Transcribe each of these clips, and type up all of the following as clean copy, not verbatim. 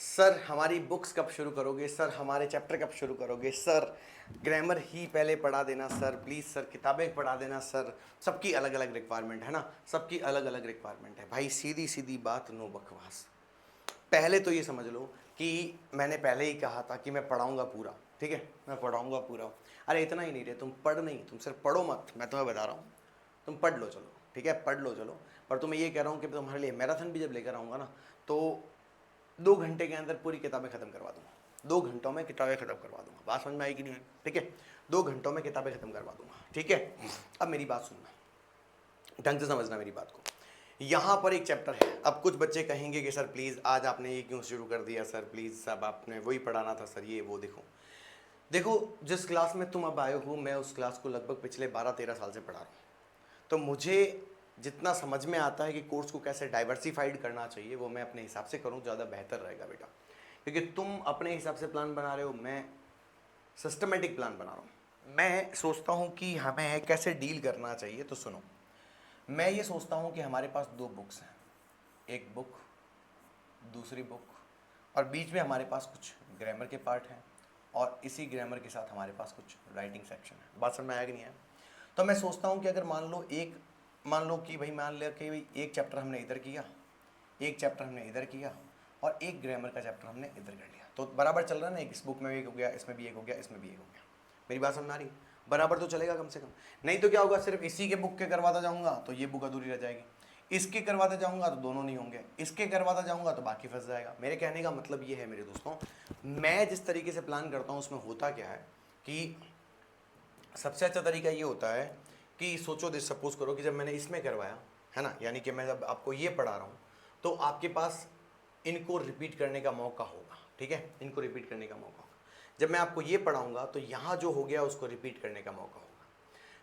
Sir हमारी books कब शुरू करोगे, सर हमारे चैप्टर कब शुरू करोगे, सर ग्रामर ही पहले पढ़ा देना सर, प्लीज़ सर किताबें पढ़ा देना सर। सबकी अलग अलग रिक्वायरमेंट है ना, सबकी अलग अलग रिक्वायरमेंट है भाई, सीधी सीधी बात, नो बकवास। पहले तो ये समझ लो कि मैंने पहले ही कहा था कि मैं पढ़ाऊंगा पूरा, ठीक है, मैं पढ़ाऊंगा पूरा। अरे इतना ही नहीं रे, तुम पढ़ नहीं, तुम सिर्फ पढ़ो मत, मैं तुम्हें बता रहा हूँ, तुम पढ़ लो चलो, ठीक है, पढ़ लो चलो। पर तुम्हें ये कह रहा हूँ कि तुम्हारे लिए मैराथन भी जब लेकर आऊँगा ना, तो 2 घंटे के अंदर पूरी किताबें ख़त्म करवा दूंगा। 2 घंटों में किताबें ख़त्म करवा दूंगा। बात समझ में आई कि नहीं है? ठीक है, 2 घंटों में किताबें ख़त्म करवा दूंगा, ठीक है। अब मेरी बात सुनना, ढंग से समझना मेरी बात को। यहाँ पर एक चैप्टर है। अब कुछ बच्चे कहेंगे कि सर प्लीज़ आज आपने ये क्यों शुरू कर दिया सर, प्लीज़ सब आपने वही पढ़ाना था सर, ये वो। देखो देखो, जिस क्लास में तुम अब आए हो, मैं उस क्लास को लगभग पिछले 12-13 साल से पढ़ा रहा हूँ। तो मुझे जितना समझ में आता है कि कोर्स को कैसे डाइवर्सिफाइड करना चाहिए, वो मैं अपने हिसाब से करूँ, ज़्यादा बेहतर रहेगा बेटा। क्योंकि तुम अपने हिसाब से प्लान बना रहे हो, मैं सिस्टमेटिक प्लान बना रहा हूँ। मैं सोचता हूँ कि हमें कैसे डील करना चाहिए। तो सुनो, मैं ये सोचता हूँ कि हमारे पास 2 बुक्स हैं, एक बुक, दूसरी बुक, और बीच में हमारे पास कुछ ग्रामर के पार्ट हैं, और इसी ग्रामर के साथ हमारे पास कुछ राइटिंग सेक्शन है। बात समझ में आया कि नहीं है? तो मैं सोचता हूँ कि अगर मान लो कि भाई, मान लिया कि भाई एक चैप्टर हमने इधर किया, एक चैप्टर हमने इधर किया, और एक ग्रामर का चैप्टर हमने इधर कर लिया, तो बराबर चल रहा है ना, एक इस बुक में भी एक हो गया, इसमें भी एक हो गया, इसमें भी एक हो गया। मेरी बात समझ में आ रही? बराबर तो चलेगा कम से कम। नहीं तो क्या होगा, सिर्फ इसी के बुक के करवाता जाऊंगा तो ये बुक अधूरी रह जाएगी, इसके करवाते जाऊंगा तो दोनों नहीं होंगे, इसके करवाता जाऊंगा तो बाकी फंस जाएगा। मेरे कहने का मतलब ये है मेरे दोस्तों, मैं जिस तरीके से प्लान करता हूँ उसमें होता क्या है कि सबसे अच्छा तरीका ये होता है कि सोचो, दिस सपोज करो कि जब मैंने इसमें करवाया है ना, यानी कि मैं जब आपको ये पढ़ा रहा हूँ, तो आपके पास इनको रिपीट करने का मौका होगा, ठीक है, इनको रिपीट करने का मौका होगा। जब मैं आपको ये पढ़ाऊंगा तो यहाँ जो हो गया उसको रिपीट करने का मौका होगा।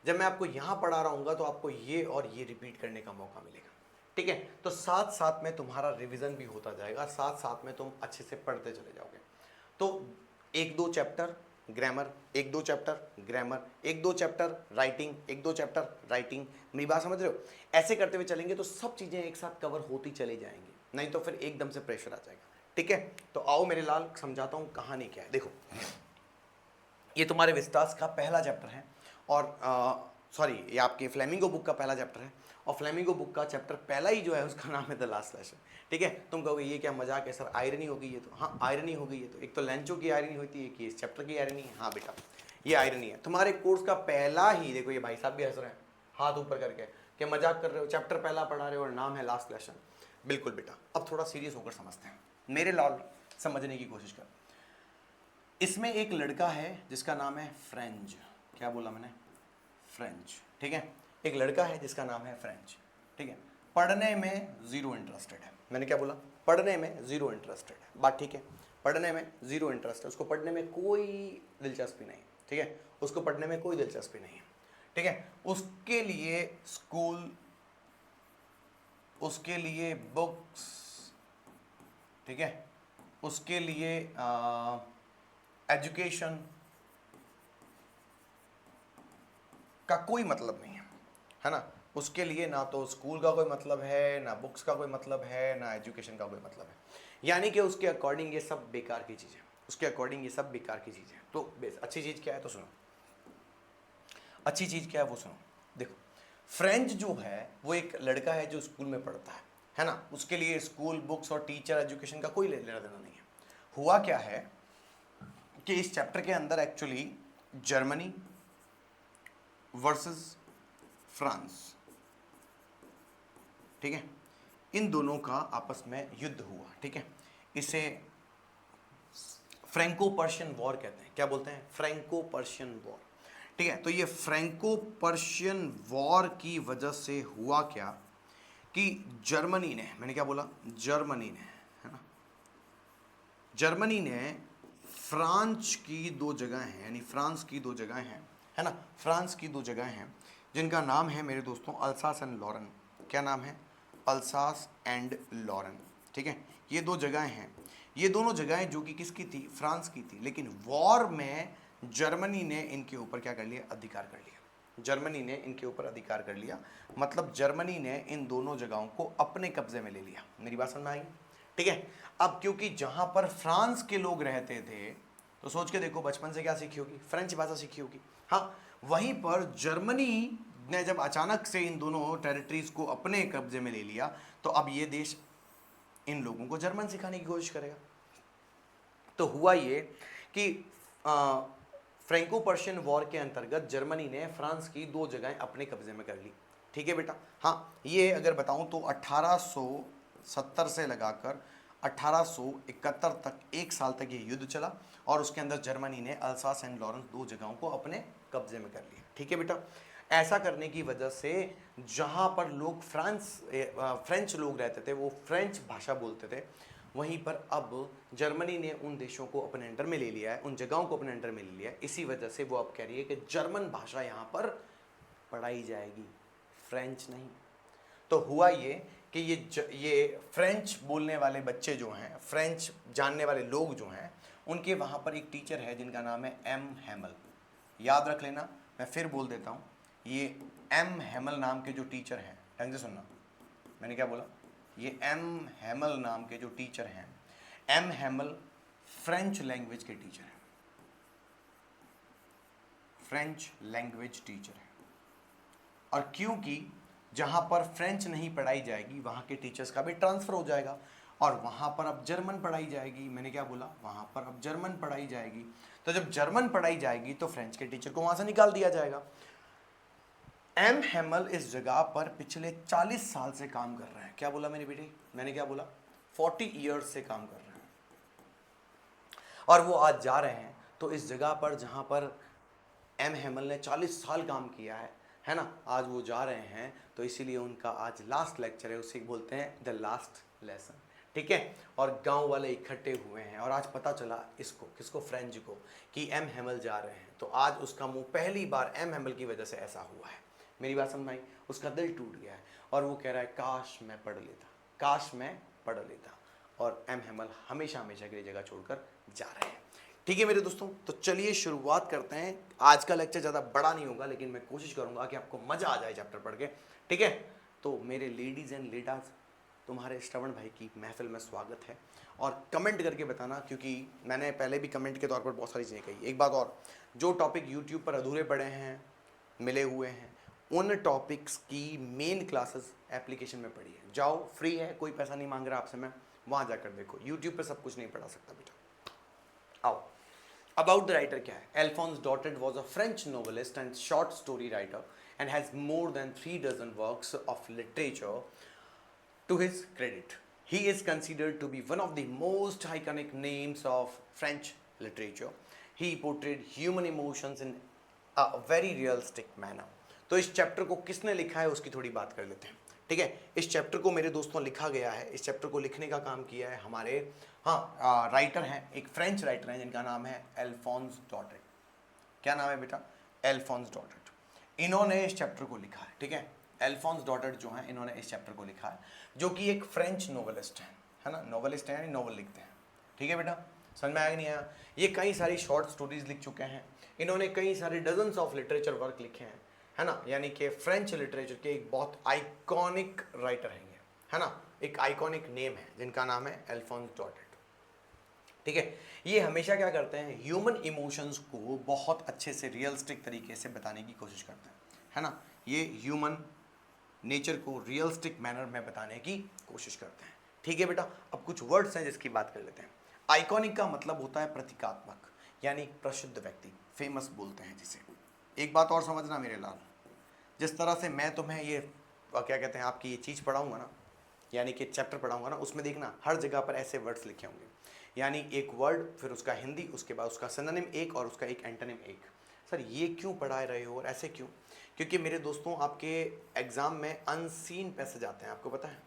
जब मैं आपको यहाँ पढ़ा रहा हूँ तो आपको ये और ये रिपीट करने का मौका मिलेगा, ठीक है। तो साथ साथ में तुम्हारा रिवीजन भी होता जाएगा, साथ साथ में तुम अच्छे से पढ़ते चले जाओगे। तो 1-2 chapter grammar, 1-2 chapter grammar, 1-2 chapter writing, 1-2 chapter writing. मेरी बात समझ रहे हो? ऐसे करते हुए चलेंगे तो सब चीज़ें एक साथ कवर होती चली जाएंगी, नहीं तो फिर एकदम से प्रेशर आ जाएगा, ठीक है। तो आओ मेरे लाल, समझाता हूँ कहानी क्या है। देखो, ये तुम्हारे विस्टास का पहला चैप्टर है, और सॉरी, ये आपके फ्लेमिंगो बुक का पहला चैप्टर है, और फ्लेमिंगो बुक का चैप्टर पहला ही जो है उसका नाम है द लास्ट लेसन, ठीक है। तुम कहोगे ये क्या मजाक है सर, आयरनी हो गई ये तो। हाँ आयरनी हो गई है, तो एक तो लेंचो की आयरनी होती है, कि इस चैप्टर की आयरनी है। हाँ बेटा, ये आयरनी है तुम्हारे कोर्स का पहला ही। देखो ये भाई साहब भी हंस रहे हैं हाथ ऊपर करके, कि मजाक कर रहे हो, चैप्टर पहला पढ़ा रहे हो और नाम है लास्ट लेसन। बिल्कुल बेटा, अब थोड़ा सीरियस होकर समझते हैं मेरे लाल, समझने की कोशिश कर। इसमें एक लड़का है जिसका नाम है फ्रेंच। क्या बोला मैंने? फ्रेंच, ठीक है। एक लड़का है जिसका नाम है फ्रेंच, ठीक है। पढ़ने में ज़ीरो इंटरेस्टेड है। मैंने क्या बोला? पढ़ने में ज़ीरो इंटरेस्टेड है। बात ठीक है, पढ़ने में ज़ीरो इंटरेस्ट है, उसको पढ़ने में कोई दिलचस्पी नहीं, ठीक है, उसको पढ़ने में कोई दिलचस्पी नहीं है, ठीक है। उसके लिए स्कूल, उसके लिए बुक्स, ठीक है, उसके लिए एजुकेशन का कोई मतलब नहीं है ना। उसके लिए ना तो स्कूल का कोई मतलब है, ना बुक्स का कोई मतलब है, ना एजुकेशन का कोई मतलब है। यानी कि उसके अकॉर्डिंग ये सब बेकार की चीज़ है, उसके अकॉर्डिंग ये सब बेकार की चीज़ है। तो अच्छी चीज़ क्या है तो सुनो, अच्छी चीज़ क्या है वो सुनो। देखो, फ्रेंच जो है वो एक लड़का है जो स्कूल में पढ़ता है ना, उसके लिए स्कूल, बुक्स और टीचर, एजुकेशन का कोई लेना देना नहीं है। हुआ क्या है कि इस चैप्टर के अंदर एक्चुअली जर्मनी वर्सेस फ्रांस, ठीक है, इन दोनों का आपस में युद्ध हुआ, ठीक है। इसे फ्रैंको पर्शियन वॉर कहते हैं। क्या बोलते हैं? फ्रैंको पर्शियन वॉर, ठीक है। तो ये फ्रैंको पर्शियन वॉर की वजह से हुआ क्या कि जर्मनी ने, मैंने क्या बोला? जर्मनी ने, है ना, जर्मनी ने फ्रांस की 2 जगह हैं, यानी फ्रांस की 2 जगह हैं, है ना, फ्रांस की 2 जगह हैं जिनका नाम है मेरे दोस्तों अल्सास एंड लॉरेन। क्या नाम है? अल्सास एंड लॉरेन, ठीक है। ये 2 जगह हैं, ये दोनों जगहें जो कि किसकी थी? फ्रांस की थी। लेकिन वॉर में जर्मनी ने इनके ऊपर क्या कर लिया? अधिकार कर लिया। जर्मनी ने इनके ऊपर अधिकार कर लिया, मतलब जर्मनी ने इन दोनों जगहों को अपने कब्जे में ले लिया। मेरी बात समझ में आई? ठीक है। अब क्योंकि जहां पर फ्रांस के लोग रहते थे, तो सोच के देखो बचपन से क्या सीखी होगी, फ्रेंच भाषा सीखी होगी। हाँ, वहीं पर जर्मनी ने जब अचानक से इन दोनों टेरिटरीज को अपने कब्जे में ले लिया, तो अब ये देश इन लोगों को जर्मन सिखाने की कोशिश करेगा। तो हुआ ये कि फ्रेंको पर्शियन वॉर के अंतर्गत जर्मनी ने फ्रांस की 2 जगहें अपने कब्जे में कर ली। ठीक है बेटा। हाँ, ये अगर बताऊं तो 1870 से लगाकर 1871 तक 1 साल तक ये युद्ध चला, और उसके अंदर जर्मनी ने अल्सास एंड लॉरेंस 2 जगहों को अपने कब्जे में कर लिया। ठीक है बेटा। ऐसा करने की वजह से जहाँ पर लोग फ्रेंच लोग रहते थे वो फ्रेंच भाषा बोलते थे, वहीं पर अब जर्मनी ने उन देशों को अपने अंडर में ले लिया है, उन जगहों को अपने अंडर में ले लिया है। इसी वजह से वो अब कह रही है कि जर्मन भाषा यहाँ पर पढ़ाई जाएगी, फ्रेंच नहीं। तो हुआ ये कि ये फ्रेंच बोलने वाले बच्चे जो हैं, फ्रेंच जानने वाले लोग जो हैं, उनके वहाँ पर एक टीचर है जिनका नाम है एम हैमल। याद रख लेना, मैं फिर बोल देता हूँ, ये एम हैमल नाम के जो टीचर हैं, ढंग से सुनना मैंने क्या बोला, ये एम हैमल नाम के जो टीचर हैं, एम हैमल फ्रेंच लैंग्वेज के टीचर हैं, फ्रेंच लैंग्वेज टीचर है। और क्योंकि जहां पर फ्रेंच नहीं पढ़ाई जाएगी वहां के टीचर्स का भी ट्रांसफर हो जाएगा, और वहां पर अब जर्मन पढ़ाई जाएगी। मैंने क्या बोला, वहां पर अब जर्मन पढ़ाई जाएगी। तो जब जर्मन पढ़ाई जाएगी तो फ्रेंच के टीचर को वहां से निकाल दिया जाएगा। एम हैमल इस जगह पर पिछले 40 साल से काम कर रहे हैं। क्या बोला मेरे बेटे, मैंने क्या बोला, 40 ईयर्स से काम कर रहे हैं, और वो आज जा रहे हैं तो इस जगह पर जहां पर एम हैमल ने 40 साल काम किया है ना, आज वो जा रहे हैं, तो इसीलिए उनका आज लास्ट लेक्चर है, उसे बोलते हैं द लास्ट लेसन। ठीक है। और गांव वाले इकट्ठे हुए हैं, और आज पता चला इसको, किसको, फ्रेंच को, कि एम हैमल जा रहे हैं। तो आज उसका मुंह पहली बार एम हैमल की वजह से ऐसा हुआ है। मेरी बात समझ आई, उसका दिल टूट गया है, और वो कह रहा है काश मैं पढ़ लेता, काश मैं पढ़ लेता। और एम हैमल हमेशा हमेशा के लिए जगह छोड़कर जा रहे हैं। ठीक है मेरे दोस्तों, तो चलिए शुरुआत करते हैं। आज का लेक्चर ज़्यादा बड़ा नहीं होगा, लेकिन मैं कोशिश करूंगा कि आपको मज़ा आ जाए चैप्टर पढ़ के। ठीक है। तो मेरे लेडीज़ एंड लेडाज, तुम्हारे श्रवण भाई की महफिल में स्वागत है। और कमेंट करके बताना, क्योंकि मैंने पहले भी कमेंट के तौर पर बहुत सारी चीज़ें कही। एक बात और, जो टॉपिक यूट्यूब पर अधूरे पड़े हैं, मिले हुए हैं, उन टॉपिक्स की मेन क्लासेस एप्लीकेशन में पढ़ी है। जाओ, फ्री है, कोई पैसा नहीं मांग रहा आपसे मैं, वहाँ जाकर देखो। यूट्यूब पर सब कुछ नहीं पढ़ा सकता बेटा। आओ, अबाउट द राइटर क्या है। Alphonse Daudet was a French novelist and short story writer and has more than 3 dozen works of literature to his credit. He is considered to be one of the most iconic names of French literature. He portrayed human emotions in a very realistic manner. तो इस chapter को किसने लिखा है उसकी थोड़ी बात कर लेते हैं। ठीक है। इस चैप्टर को मेरे दोस्तों लिखा गया है, इस चैप्टर को लिखने का काम किया है हमारे राइटर हैं, एक फ्रेंच राइटर हैं जिनका नाम है एल्फोंस डॉटेड। क्या नाम है बेटा, एल्फोंस डॉटेड। इन्होंने इस चैप्टर को लिखा है। ठीक है। एल्फोंस डॉटेड जो हैं, इन्होंने इस चैप्टर को लिखा है, जो कि एक फ्रेंच नोवेलिस्ट है ना, नोवेलिस्ट है यानी नोवेल लिखते हैं। ठीक है बेटा, समझ में आया कि नहीं आया। ये कई सारी शॉर्ट स्टोरीज लिख चुके हैं, इन्होंने कई सारे डजन्स ऑफ लिटरेचर वर्क लिखे हैं, है ना, यानी कि फ्रेंच लिटरेचर के एक बहुत आइकॉनिक राइटर हैं ये, है ना, एक आइकॉनिक नेम है जिनका नाम है एल्फोंस डॉटेड। ठीक है। ये हमेशा क्या करते हैं, ह्यूमन इमोशंस को बहुत अच्छे से रियलिस्टिक तरीके से बताने की कोशिश करते हैं, है ना। ये ह्यूमन नेचर को रियलिस्टिक मैनर में बताने की कोशिश करते हैं। ठीक है बेटा। अब कुछ वर्ड्स हैं जिसकी बात कर लेते हैं। आइकॉनिक का मतलब होता है प्रतीकात्मक, यानी प्रसिद्ध व्यक्ति, फेमस बोलते हैं जिसे। एक बात और समझना मेरे लाल, जिस तरह से मैं तुम्हें ये क्या कहते हैं आपकी ये चीज़ पढ़ाऊंगा ना, यानी कि चैप्टर पढ़ाऊंगा ना, उसमें देखना हर जगह पर ऐसे वर्ड्स लिखे होंगे, यानी एक वर्ड, फिर उसका हिंदी, उसके बाद उसका सिनोनिम एक, और उसका एक एंटोनिम एक। सर ये क्यों पढ़ा रहे हो और ऐसे क्यों? क्योंकि मेरे दोस्तों आपके एग्जाम में अनसीन पैसेज आते हैं। आपको पता है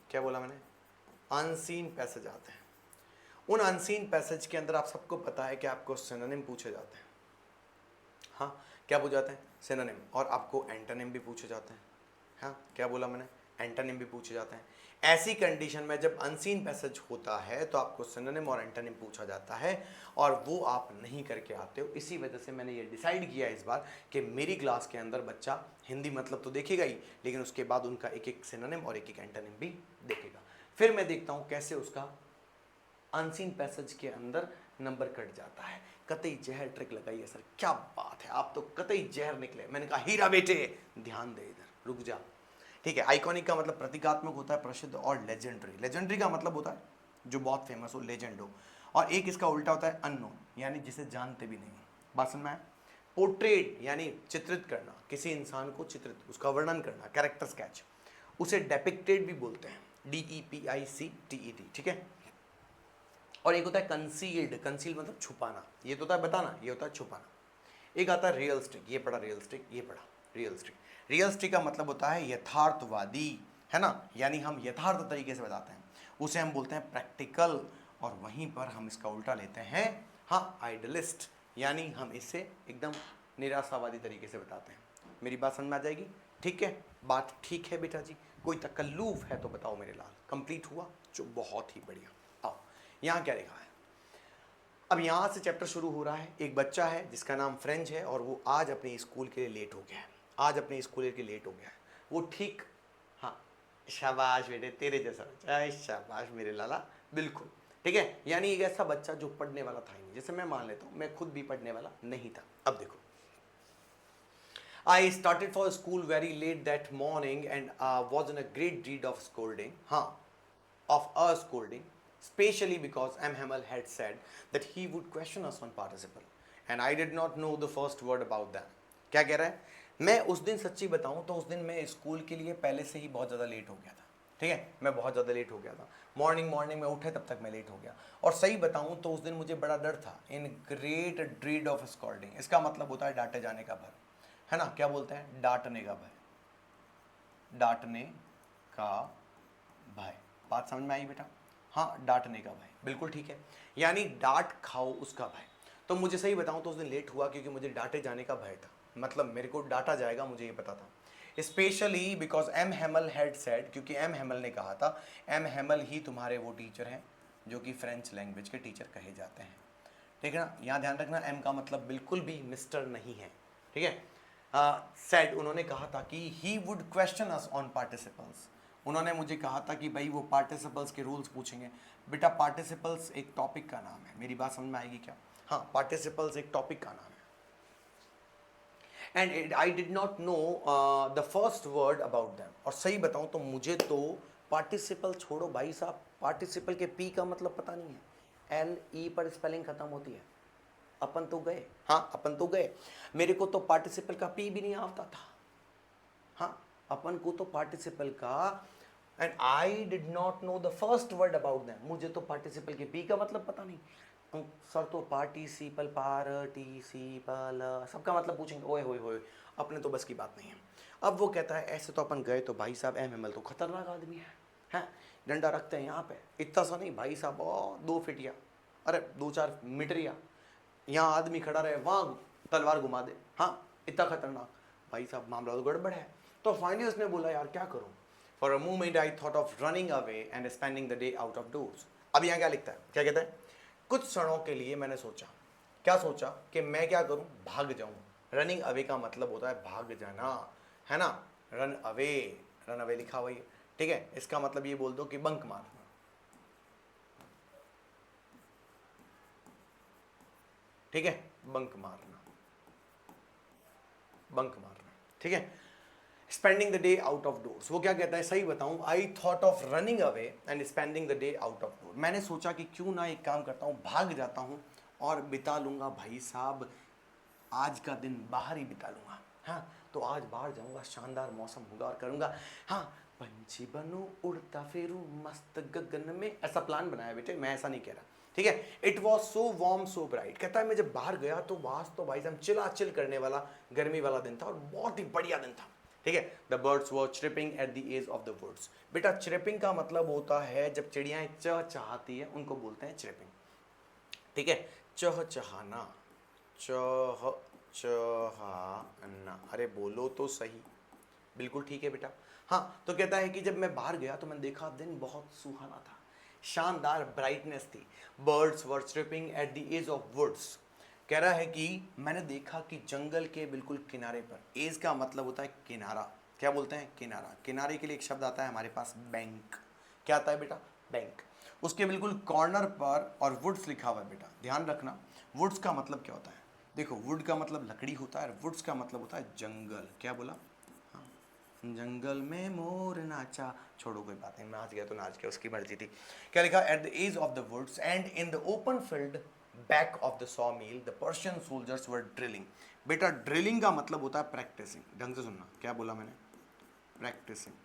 क्या बोला मैंने, अनसीन पैसेज आते हैं। उन अनसीन पैसेज के अंदर आप सबको पता है कि आपको सिनोनिम पूछे जाते हैं। हाँ, क्या पूछे जाते हैं, सिनोनिम, और आपको एंटोनिम भी पूछे जाते हैं। हाँ, क्या बोला मैंने, एंटोनिम भी पूछे जाते हैं। ऐसी कंडीशन में जब अनसीन पैसेज होता है तो आपको सिनोनिम और एंटोनिम पूछा जाता है, और वो आप नहीं करके आते हो। इसी वजह से मैंने ये डिसाइड किया इस बार कि मेरी क्लास के अंदर बच्चा हिंदी मतलब तो देखेगा ही, लेकिन उसके बाद उनका एक एक सिनोनिम और एक एक एंटोनिम भी देखेगा। फिर मैं देखता हूं कैसे उसका अनसीन पैसेज के अंदर नंबर कट जाता है। कतई जहर ट्रिक लगाई है सर, क्या बात है, आप तो कतई जहर निकले। मैंने कहा हीरा बेटे ध्यान दे, इधर रुक जा। ठीक है, आइकॉनिक का मतलब प्रतीकात्मक होता है, प्रसिद्ध, और लेजेंडरी, लेजेंडरी का मतलब होता है जो बहुत फेमस हो, लेजेंड हो। और एक इसका उल्टा होता है अननोन, यानी जिसे जानते भी नहीं। बात समझ में आया? पोर्ट्रेट यानी चित्रित करना, किसी इंसान को चित्रित, उसका वर्णन करना, कैरेक्टर स्केच, उसे डेपिक्टेड भी बोलते हैं, DEPICTED, ठीक है। और एक होता है कंसील्ड, कंसील्ड मतलब छुपाना, ये तो होता है बताना, ये होता है छुपाना। एक आता है रियलिस्टिक, ये पढ़ा रियलिस्टिक, ये पढ़ा रियलिस्टिक। रियलिस्टिक का मतलब होता है यथार्थवादी, है ना, यानी हम यथार्थ तरीके से बताते हैं, उसे हम बोलते हैं प्रैक्टिकल। और वहीं पर हम इसका उल्टा लेते हैं, हाँ, आइडलिस्ट, यानी हम इसे एकदम निराशावादी तरीके से बताते हैं। मेरी बात समझ में आ जाएगी? ठीक है, बात ठीक है बेटा जी, कोई तकल्लुफ है तो बताओ मेरे लाल। कंप्लीट हुआ? जो बहुत ही बढ़िया। आओ, यहाँ क्या लिखा है? अब यहाँ से चैप्टर शुरू हो रहा है। एक बच्चा है जिसका नाम फ्रेंच है, और वो आज अपने स्कूल के लिए लेट हो गया है, आज अपने स्कूल के लिए लेट हो गया है। वो ठीक, हाँ, शाबाश बेटे, तेरे जैसा बच्चा, शाबाश मेरे लाला, बिल्कुल ठीक है। यानी एक ऐसा बच्चा जो पढ़ने वाला था ही नहीं, जैसे मैं मान लेता हूँ मैं खुद भी पढ़ने वाला नहीं था। अब देखो, I started for school very late that morning and was in a great dread of scolding. हाँ, of a scolding, especially because M. Hamel had said that he would question us on participle, and I did not know the first word about them. क्या कह रहा है? मैं उस दिन सच्ची बताऊं तो उस दिन मैं स्कूल के लिए पहले से ही बहुत ज़्यादा लेट हो गया था। ठीक है, मैं बहुत ज़्यादा लेट हो गया था। मॉर्निंग में उठे तब तक मैं लेट हो गया। और सही बताऊं तो उस दिन मुझे बड़ा डर था। इन ग्रेट ड्रीड ऑफ स्कॉल्डिंग, इसका मतलब होता है डांटे जाने का भय, है ना। क्या बोलते हैं? डांटने का भय, डांटने का भय। बात समझ में आई बेटा? हाँ, डांटने का भय, बिल्कुल ठीक है, यानी डांट खाओ उसका भय। तो मुझे सही बताऊं तो उस दिन लेट हुआ क्योंकि मुझे डांटे जाने का भय था, मतलब मेरे को डांटा जाएगा, मुझे ये पता था। Specially because M Hamel had said, क्योंकि एम हेमल ने कहा था। एम हेमल ही तुम्हारे वो टीचर हैं जो कि फ्रेंच लैंग्वेज के टीचर कहे जाते हैं, ठीक है ना। यहाँ ध्यान रखना, एम का मतलब बिल्कुल भी मिस्टर नहीं है, ठीक है। सेड, उन्होंने कहा था कि he would question us on participles, उन्होंने मुझे कहा था कि भाई वो पार्टिसिपल्स के रूल्स पूछेंगे। बेटा पार्टिसिपल्स एक टॉपिक का नाम है, मेरी बात समझ में आएगी क्या? हाँ, पार्टिसिपल्स एक टॉपिक का नाम है। And I did not know the first word about them, और सही बताऊं तो मुझे तो पार्टिसिपल छोड़ो भाई साहब, पार्टिसिपल के पी का मतलब पता नहीं है, LE पर स्पेलिंग खत्म होती है। अपन तो गए, हाँ अपन तो गए, मेरे को तो पार्टिसिपल का पी भी नहीं आता था। हाँ, अपन को तो पार्टिसिपल का, and I did not know the first word about them, मुझे तो पार्टिसिपल के पी का मतलब पता नहीं। सर तो पार्टिसिपल, पार्टिसिपल सबका मतलब पूछेंगे, ओए होए होए, अपने तो बस की बात नहीं है। अब वो कहता है ऐसे तो अपन गए तो भाई साहब एम एम एल तो खतरनाक आदमी है, हैं, डंडा रखते हैं यहाँ पे, इतना सा नहीं भाई साहब, 2 फीट, अरे 2-4 मीटर, यहाँ आदमी खड़ा रहे, वहाँ तलवार घुमा दे, हाँ इतना खतरनाक। भाई साहब मामला तो गड़बड़ है। तो फाइनली उसने बोला यार क्या करूँ। For a moment I thought of running away and spending the day out of doors. अब यहाँ क्या लिखता है, क्या कहता है? कुछ क्षणों के लिए मैंने सोचा, क्या सोचा? कि मैं क्या करूँ, भाग जाऊँ। रनिंग अवे का मतलब होता है भाग जाना, है ना। रन अवे, रन अवे लिखा हुआ है, ठीक है। इसका मतलब ये बोल दो कि बंक मारना, ठीक है, बंक मारना, बंक मारना, ठीक है। Spending the day out of doors, वो क्या कहता है, सही बताऊं, I thought of running away and spending the day out of door. मैंने सोचा कि क्यों ना एक काम करता हूं, भाग जाता हूं और बिता लूंगा भाई साहब आज का दिन बाहर ही बिता लूंगा। हाँ, तो आज बाहर जाऊंगा, शानदार मौसम होगा और करूंगा, हाँ, पंछी बनूं उड़ता फिरूं मस्त गगन में, ऐसा प्लान बनाया बेटे, मैं ऐसा नहीं कह रहा, ठीक है। It was so warm so bright, कहता है मैं जब बाहर गया तो वहां तो भाई साहब चिला चिल करने वाला गर्मी वाला दिन था और बहुत ही बढ़िया दिन था, ठीक है। The birds were chirping at the edge of the woods. बेटा चिरपिंग का मतलब होता है जब चिड़ियाएं चहचहाती है उनको बोलते हैं चिरपिंग, ठीक है। चहचहाना, चहचहाना, अरे बोलो तो सही, बिल्कुल ठीक है बेटा। हाँ, तो कहता है कि जब मैं बाहर गया तो मैंने देखा दिन बहुत सुहाना था, शानदार ब्राइटनेस थी। Birds were chirping at the edge of woods. कह रहा है कि मैंने देखा कि जंगल के बिल्कुल किनारे पर, एज का मतलब होता है किनारा, क्या बोलते हैं, किनारा। किनारे के लिए एक शब्द आता है हमारे पास बैंक, क्या आता है बेटा, बैंक। उसके बिल्कुल कॉर्नर पर और वुड्स लिखा हुआ है बेटा, ध्यान रखना वुड्स का मतलब क्या होता है। देखो वुड का मतलब लकड़ी होता है और वुड्स का मतलब होता है जंगल। क्या बोला, हाँ, जंगल में मोर नाचा, छोड़ो कोई बात नहीं, नाच गया तो नाच गया, उसकी मर्जी थी। क्या लिखा, at the edge of the woods and in the open field back of the saw mill the Persian soldiers were drilling. बेटा ड्रिलिंग का मतलब होता है प्रैक्टिसिंग, ढंग से सुनना, क्या बोला मैंने, प्रैक्टिसिंग,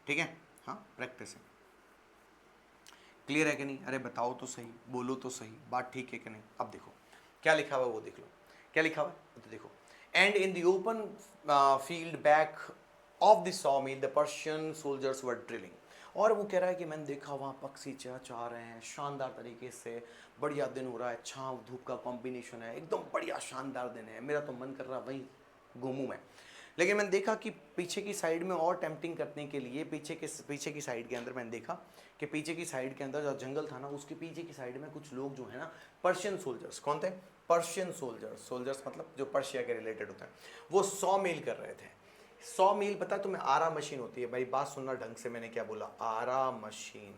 ठीक है, हाँ प्रैक्टिसिंग। क्लियर है कि नहीं, अरे बताओ तो सही, बोलो तो सही, बात ठीक है कि नहीं। अब देखो क्या लिखा हुआ है वो देख लो, क्या लिखा हुआ है तो देखो, and in the open field back of the saw mill the Persian soldiers were drilling. और वो कह रहा है कि मैंने देखा वहाँ पक्षी चहचहा रहे हैं शानदार तरीके से, बढ़िया दिन हो रहा है, छाँव धूप का कॉम्बिनेशन है, एकदम बढ़िया शानदार दिन है, मेरा तो मन कर रहा है वहीं घूमूं मैं। लेकिन मैंने देखा कि पीछे की साइड में और टेम्पटिंग करने के लिए पीछे की साइड के अंदर मैंने देखा कि पीछे की साइड के अंदर जो जंगल था ना, उसके पीछे की साइड में कुछ लोग जो है ना, पर्शियन सोल्जर्स, कौन थे, पर्शियन सोल्जर्स, सोल्जर्स मतलब जो पर्शिया के रिलेटेड होते हैं, वो 100 मील कर रहे थे। 100 मील पता है तुम्हें, आरा मशीन होती है भाई, बात सुनना ढंग से, मैंने क्या बोला, आरा मशीन,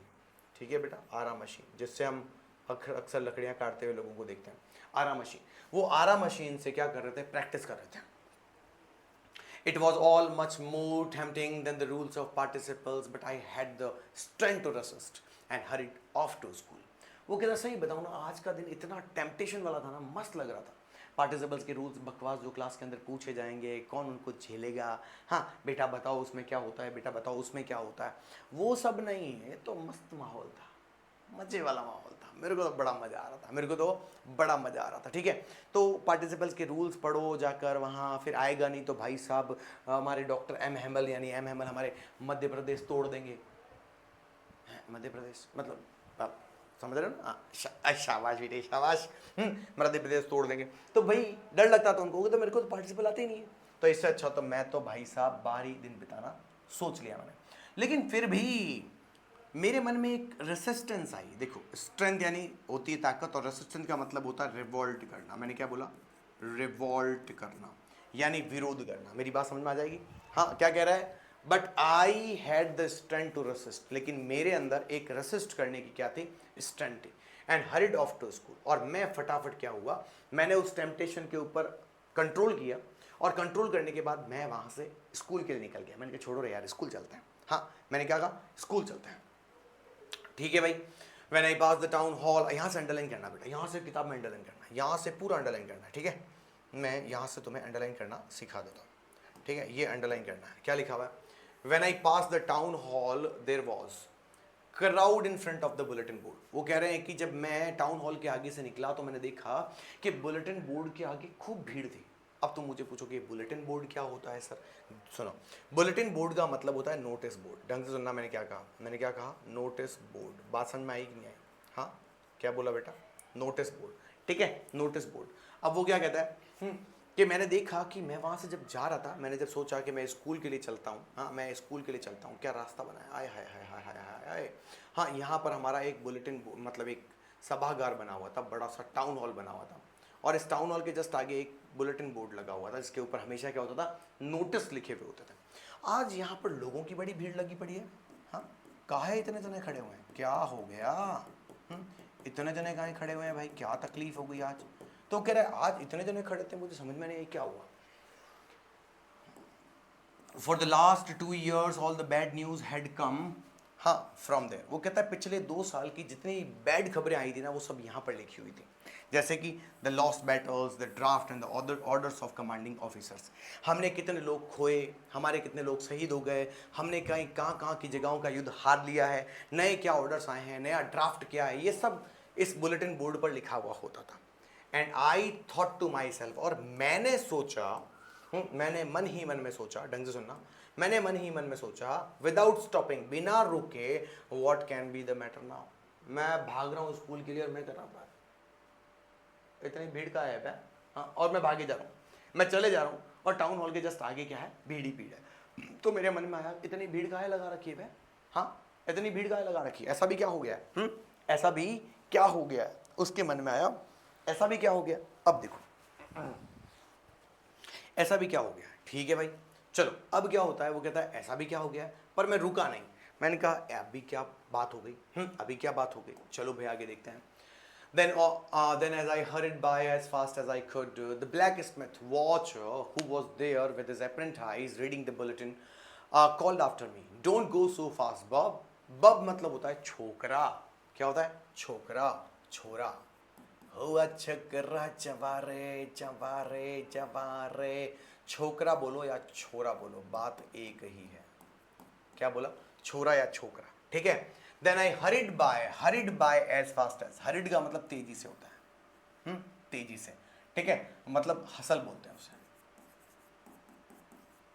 ठीक है बेटा, आरा मशीन, जिससे हम अक्सर लकड़ियाँ काटते हुए लोगों को देखते हैं, आरा मशीन। वो आरा मशीन से क्या कर रहे थे, प्रैक्टिस कर रहे थे। It was all much more tempting than the rules of participles, but I had the strength to resist and hurried off to school. वो कहता सही बताऊँ ना, आज का दिन इतना टेम्पटेशन वाला था ना, मस्त लग रहा था। पार्टिसिपल्स के रूल्स बकवास जो क्लास के अंदर पूछे जाएंगे, कौन उनको झेलेगा, हाँ बेटा बताओ उसमें क्या होता है, बेटा बताओ उसमें क्या होता है, वो सब नहीं है, तो मस्त माहौल था, मजे वाला माहौल था, मेरे को तो बड़ा मज़ा आ रहा था, मेरे को तो बड़ा मज़ा आ रहा था, ठीक है। तो पार्टिसिपल्स के रूल्स पढ़ो जाकर वहाँ, फिर आएगा नहीं तो भाई साहब हमारे डॉक्टर एम हेमल, यानी एम हेमल हमारे मध्य प्रदेश तोड़ देंगे। मध्य प्रदेश मतलब आप समझ रहे हो ना, शाबाश बेटे शाबाश, मध्य प्रदेश तोड़ देंगे, तो भाई डर लगता था उनको, तो मेरे को तो पार्टिसिपल आते ही नहीं है, तो इससे अच्छा तो मैं तो भाई साहब बाहर ही दिन बिताना सोच लिया मैंने। लेकिन फिर भी मेरे मन में एक रेसिस्टेंस आई। देखो स्ट्रेंथ यानी होती है ताकत, और रेसिस्टेंस का मतलब होता है रिवॉल्ट करना। मैंने क्या बोला, रिवॉल्ट करना यानी विरोध करना। मेरी बात समझ में आ जाएगी, हाँ क्या कह रहा है, but I had the strength to resist, लेकिन मेरे अंदर एक रेसिस्ट करने की क्या थी, स्ट्रेंथ थी। And hurried off to school, और मैं फटाफट क्या हुआ, मैंने उस टेम्पटेशन के ऊपर कंट्रोल किया, और कंट्रोल करने के बाद मैं वहाँ से स्कूल के लिए निकल गया। मैंने कहा छोड़ो रे यार, स्कूल चलते हैं, हाँ मैंने क्या कहा, स्कूल चलते हैं, ठीक है भाई। When I passed the town hall, यहाँ से अंडरलाइन करना बेटा, यहाँ से किताब में अंडरलाइन करना है, यहाँ से पूरा अंडरलाइन करना है, ठीक है। मैं यहाँ से तुम्हें अंडरलाइन करना सिखा देता हूँ, ठीक है, ये अंडरलाइन करना है। क्या लिखा हुआ है, when I passed the town hall there was crowd in front of the bulletin board. वो कह रहे हैं कि जब मैं टाउन हॉल के आगे से निकला तो मैंने देखा कि बुलेटिन बोर्ड के आगे खूब भीड़ थी। अब तुम मुझे पूछो कि बुलेटिन बोर्ड क्या होता है सर, सुनो, बुलेटिन बोर्ड का मतलब होता है नोटिस बोर्ड। ढंग से सुनना, मैंने क्या कहा, मैंने क्या कहा, नोटिस बोर्ड। बात समझ में आई कि नहीं आई, हाँ क्या बोला बेटा, नोटिस बोर्ड, ठीक है, नोटिस बोर्ड। अब वो क्या कहता है कि मैंने देखा कि मैं वहाँ से जब जा रहा था, मैंने जब सोचा कि मैं स्कूल के लिए चलता हूँ, हाँ मैं स्कूल के लिए चलता हूँ, क्या रास्ता बनाया, आय हाय हाय हाय हाय हाय हाय। हाँ यहाँ पर हमारा एक बुलेटिन मतलब एक सभागार बना हुआ था, बड़ा सा टाउन हॉल बना हुआ था, और इस टाउन हॉल के जस्ट आगे एक बुलेटिन बोर्ड लगा हुआ था, जिसके ऊपर हमेशा क्या होता था, नोटिस लिखे हुए होते थे। आज यहाँ पर लोगों की बड़ी भीड़ लगी पड़ी है, हाँ काहे इतने जने खड़े हुए हैं, क्या हो गया, इतने जने काहे खड़े हुए हैं भाई, क्या तकलीफ हो गई आज। तो कह रहे आज इतने जने खड़े थे, मुझे समझ में नहीं क्या हुआ। For the last 2 years all the bad news had come, हाँ फ्रॉम देयर। वो कहता है पिछले 2 साल की जितनी बैड खबरें आई थी ना, वो सब यहाँ पर लिखी हुई थी, जैसे कि the lost battles, the draft and the orders of commanding officers. हमने कितने लोग खोए, हमारे कितने लोग शहीद हो गए, हमने कहीं कहाँ की जगहों का युद्ध हार लिया है, नए क्या ऑर्डर्स आए हैं, नया ड्राफ्ट क्या है, ये सब इस बुलेटिन बोर्ड पर लिखा हुआ होता था। And I thought to myself, और मैंने सोचा, मैंने मन ही मन में सोचा, ढंग से सुनना, मैंने मन ही मन में सोचा, विदाउट स्टॉपिंग, बिना रुके, what can be the matter now. मैं भाग रहा हूँ स्कूल के लिए और मैं कर रहा हूँ, इतनी भीड़ का है, हाँ, और मैं भागे जा रहा हूँ, मैं चले जा रहा हूँ, और टाउन हॉल के जस्ट आगे क्या है, भीड़ ही भीड़ है। तो मेरे मन में आया, इतनी भीड़ का है लगा रखी है, हाँ इतनी भीड़ का है लगा रखी है, ऐसा भी क्या हो गया, ऐसा भी क्या हो गया, उसके मन में आया ऐसा भी क्या हो गया। अब देखो ऐसा भी क्या हो गया, ठीक है भाई, चलो अब क्या होता है, वो कहता है ऐसा भी क्या हो गया, पर मैं रुका नहीं, मैंने कहा अभी क्या बात हो गई, अभी क्या बात हो गई, चलो भाई आगे देखते हैं. Then as I hurried by as fast as I could, the blacksmith watcher who was there with his apparent eyes reading the bulletin called after me. Don't go so fast, Bob. Bob मतलब होता है छोकरा. क्या होता है? छोकरा, छोरा. हुआ छोकरा चवारे चवारे चवारे. छोकरा बोलो या छोरा बोलो, बात एक ही है. क्या बोला? छोरा या छोकरा. ठीक है. Then I hurried by as fast as. hurried का मतलब तेजी से होता है, तेजी से. ठीक है, मतलब हसल बोलते हैं उसे,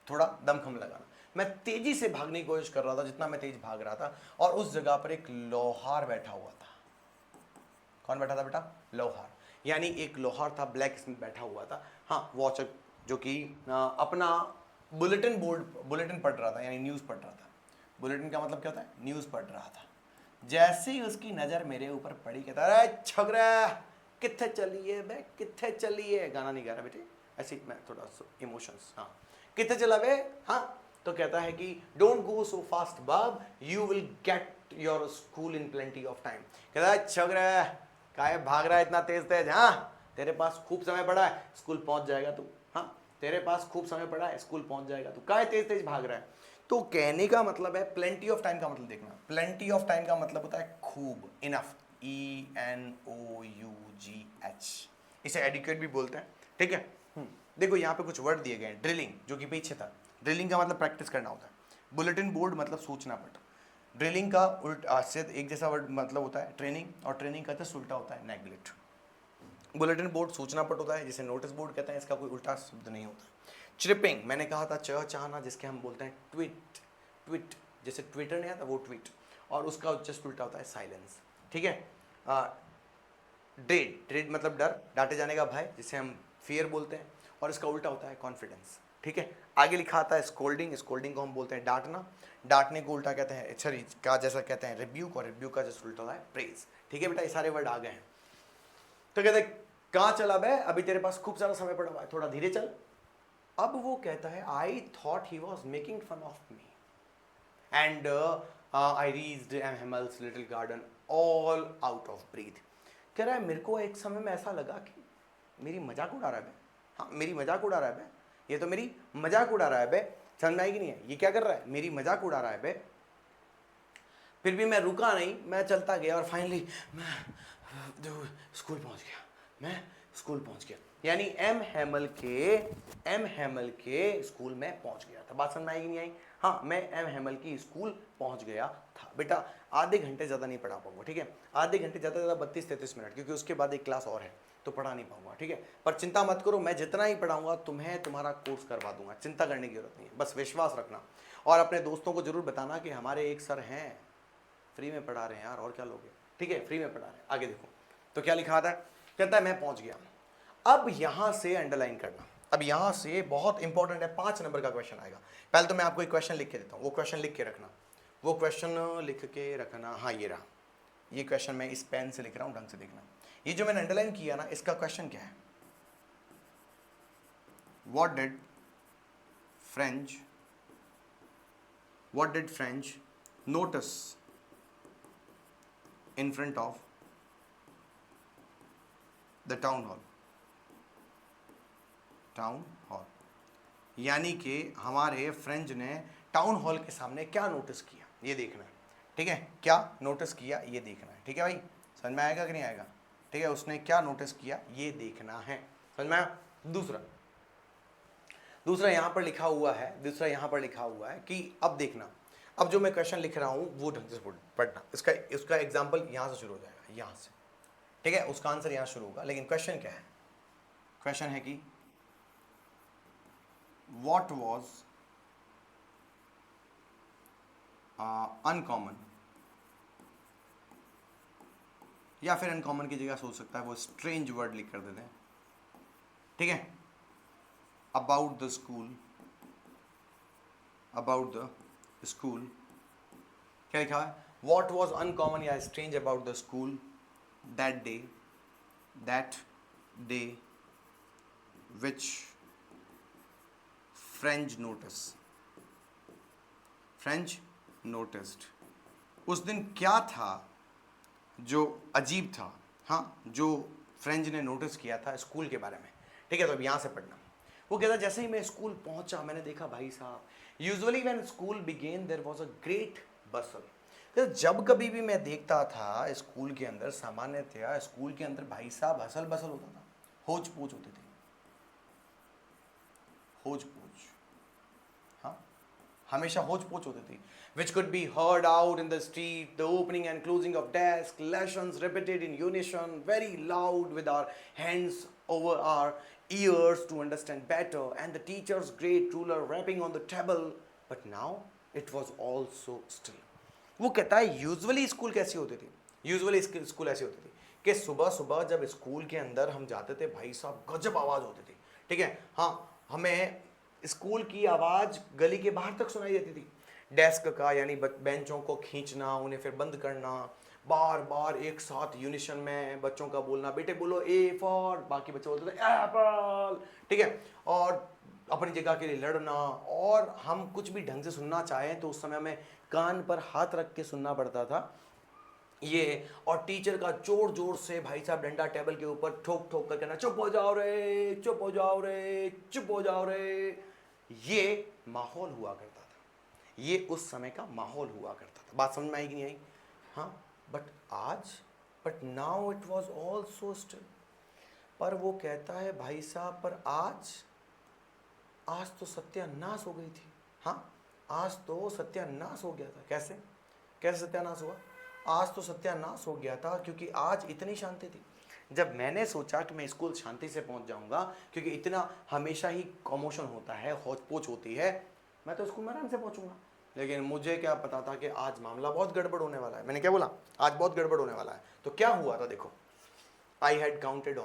थोड़ा दमखम लगाना. मैं तेजी से भागने की कोशिश कर रहा था, जितना मैं तेज भाग रहा था, और उस जगह पर एक लोहार बैठा हुआ था. कौन बैठा था बेटा? लोहार. यानी एक लोहार था, ब्लैक स्मिथ बैठा हुआ था. हाँ, वॉचर जो कि अपना बुलेटिन पढ़ रहा था, यानी न्यूज़ पढ़ रहा था. बुलेटिन का मतलब क्या होता है? न्यूज़ पढ़ रहा था. जैसे ही उसकी नज़र मेरे ऊपर पड़ी, कहता अरे छोकरा कित्थे चलिए बे, कित्थे चलिए. गाना नहीं गा रहा बेटे, ऐसे मैं थोड़ा इमोशंस. हाँ, कित्थे चला बे. हाँ, तो कहता है कि डोंट गो सो फास्ट बब, you will get your school in plenty of time. कहता है छोकरा काहे भाग रहा है इतना तेज तेज. हाँ, तेरे पास खूब समय पड़ा है, स्कूल पहुंच जाएगा तू. हाँ, तेरे पास खूब समय पड़ा है, स्कूल पहुंच जाएगा तू, काहे तेज तेज भाग रहा है. तो कहने का मतलब है, प्लेंटी ऑफ टाइम का मतलब देखना, प्लेंटी ऑफ टाइम का मतलब होता है खूब, इनफ. ENOUGH. इसे एडिक्वेट भी बोलते हैं. ठीक है. देखो यहाँ पे कुछ वर्ड दिए गए हैं. ड्रिलिंग जो कि पीछे था, ड्रिलिंग का मतलब प्रैक्टिस करना होता है. बुलेटिन बोर्ड मतलब सूचना पट. ड्रिलिंग का उल्टा से एक जैसा वर्ड मतलब होता है ट्रेनिंग, और ट्रेनिंग का जस्ट उल्टा होता है नेग्लेक्ट. बुलेटिन बोर्ड सूचना पट होता है, जिसे नोटिस बोर्ड कहते हैं, इसका कोई उल्टा शब्द नहीं होता. चिपिंग, मैंने कहा था चाहना, जिसके हम बोलते हैं ट्वीट. ट्वीट जैसे ट्विटर नहीं आता वो ट्वीट, और उसका जस्ट उल्टा होता है साइलेंस. ठीक है. ड्रेड मतलब डर, डांटे जाने का भय, जिसे हम फियर बोलते हैं, और इसका उल्टा होता है कॉन्फिडेंस. ठीक है. आगे लिखा आता है स्कोल्डिंग. स्कोल्डिंग को हम बोलते हैं डांटना. डांटने को उल्टा कहते हैं, सॉरी का जैसा कहते हैं रिब्यूक, और रिब्यूक का जस्ट उल्टा होता है प्रेज. ठीक है बेटा, ये सारे वर्ड आ गए हैं. तो कहते हैं कहाँ चला बे, अभी तेरे पास खूब सारा समय पड़ा हुआ है, थोड़ा धीरे चल. अब वो कहता है I thought he was making fun of me, and I reached Hamel's little garden all out of breath. कह रहा है मेरे को एक समय में ऐसा लगा कि मेरी मजाक उड़ा रहा है बे. हाँ, मेरी मजाक उड़ा रहा है बे, ये तो मेरी मजाक उड़ा रहा है बे. समझ में आएगी नहीं है, ये क्या कर रहा है, मेरी मजाक उड़ा रहा है बे. फिर भी मैं रुका नहीं, मैं चलता गया, और फाइनली मैं स्कूल पहुंच गया. मैं स्कूल पहुंच गया, यानी एम हैमल के स्कूल में पहुंच गया था. बात समझ में आएगी नहीं आई? हाँ, मैं एम हैमल की स्कूल पहुंच गया था. बेटा आधे घंटे ज़्यादा नहीं पढ़ा पाऊंगा. ठीक है, आधे घंटे ज़्यादा से ज़्यादा 32-33 मिनट, क्योंकि उसके बाद एक क्लास और है, तो पढ़ा नहीं पाऊंगा. ठीक है, पर चिंता मत करो, मैं जितना ही पढ़ाऊंगा तुम्हें तुम्हारा कोर्स करवा दूंगा. चिंता करने की जरूरत नहीं है, बस विश्वास रखना. और अपने दोस्तों को जरूर बताना कि हमारे एक सर हैं, फ्री में पढ़ा रहे हैं यार, और क्या लोगे. ठीक है, फ्री में पढ़ा रहे हैं. आगे देखो तो क्या लिखा था. कहता है मैं पहुंच गया. अब यहां से अंडरलाइन करना, अब यहां से बहुत इंपॉर्टेंट है, 5 नंबर का क्वेश्चन आएगा. पहले तो मैं आपको एक क्वेश्चन लिख के देता हूं, वो क्वेश्चन लिख के रखना, वो क्वेश्चन लिख के रखना. हाँ, ये रहा, ये क्वेश्चन मैं इस पेन से लिख रहा हूं, ढंग से देखना. ये जो मैंने अंडरलाइन किया ना, इसका क्वेश्चन क्या है. What did French notice in front of the town hall. यानी कि हमारे फ्रेंच ने टाउन हॉल के सामने क्या नोटिस किया, ये देखना है. ठीक है, क्या नोटिस किया ये देखना है. ठीक है भाई, समझ में आएगा कि नहीं आएगा. ठीक है, उसने क्या नोटिस किया ये देखना है. समझ में आया. दूसरा यहाँ पर लिखा हुआ है कि अब देखना, अब जो मैं क्वेश्चन लिख रहा हूं वो ढंग से पढ़ना. इसका एग्जाम्पल यहां से शुरू हो जाएगा, यहां से. ठीक है, उसका आंसर यहां शुरू होगा, लेकिन क्वेश्चन क्या है. क्वेश्चन है कि व्हाट वाज अनकॉमन, या फिर अनकॉमन की जगह सोच सकता है वो स्ट्रेंज वर्ड लिख कर देते हैं. ठीक है, अबाउट द स्कूल क्या लिखा है. वॉट वॉज अनकॉमन या strange about the school that day which French noticed. उस दिन क्या था जो अजीब था, हाँ, जो फ्रेंच ने नोटिस किया था स्कूल के बारे में, ठीक है। तो अब यहाँ से पढ़ना। वो कहता जैसे ही मैं स्कूल पहुंचा मैंने देखा भाई साहब, usually when school began there was a great bustle. तो जब कभी भी मैं देखता था स्कूल के अंदर, सामान्यतया स्कूल के अंदर भाई साहब हसल बसल होता था, होच पोच होती थी, होच पोच, हाँ, हमेशा होच पोच होती थी, which could be heard out in the street, the opening and closing of desk, lessons repeated in unison, very loud with our hands over our ears to understand better, and the teacher's great ruler rapping on the table. But now it was also still. वो कहता है usually school कैसी होती थी, usually school ऐसी होती थी कि सुबह सुबह जब स्कूल के अंदर हम जाते थे भाई साहब गजब आवाज़ होती थी, ठीक है। हाँ, हमें स्कूल की आवाज़ गली के बाहर तक सुनाई देती थी, डेस्क का यानी बेंचों को खींचना, उन्हें फिर बंद करना, बार बार एक साथ यूनिशन में बच्चों का बोलना, बेटे बोलो ए फॉर, बाकी बच्चे बोलते थे एप्पल, ठीक है। और अपनी जगह के लिए लड़ना, और हम कुछ भी ढंग से सुनना चाहें तो उस समय हमें कान पर हाथ रख के सुनना पड़ता था ये, और टीचर का जोर जोर से भाई साहब डंडा टेबल के ऊपर ठोक ठोक कर कहना चुप हो जाओ रे, चुप हो जाओ रे, चुप हो जाओ रे। ये माहौल हुआ करता था, ये उस समय का माहौल हुआ करता था। बात समझ में आई कि नहीं आई? हाँ, but now it was all so still. पर वो कहता है भाई साहब, पर आज तो सत्यानाश हो गई थी। हाँ, आज तो सत्यानाश हो गया था। कैसे सत्यानाश हुआ? आज तो सत्यानाश हो गया था क्योंकि आज इतनी शांति थी। जब मैंने सोचा कि मैं स्कूल शांति से पहुंच जाऊंगा, क्योंकि इतना हमेशा ही कॉमोशन होता है, होच-पोच होती है, मैं तो स्कूल में आराम से पहुंचूंगा। लेकिन मुझे क्या पता था कि आज मामला बहुत गड़बड़ होने वाला है। मैंने क्या बोला? आज बहुत गड़बड़ होने वाला है। तो क्या हुआ था देखो, आई हैड काउंटेड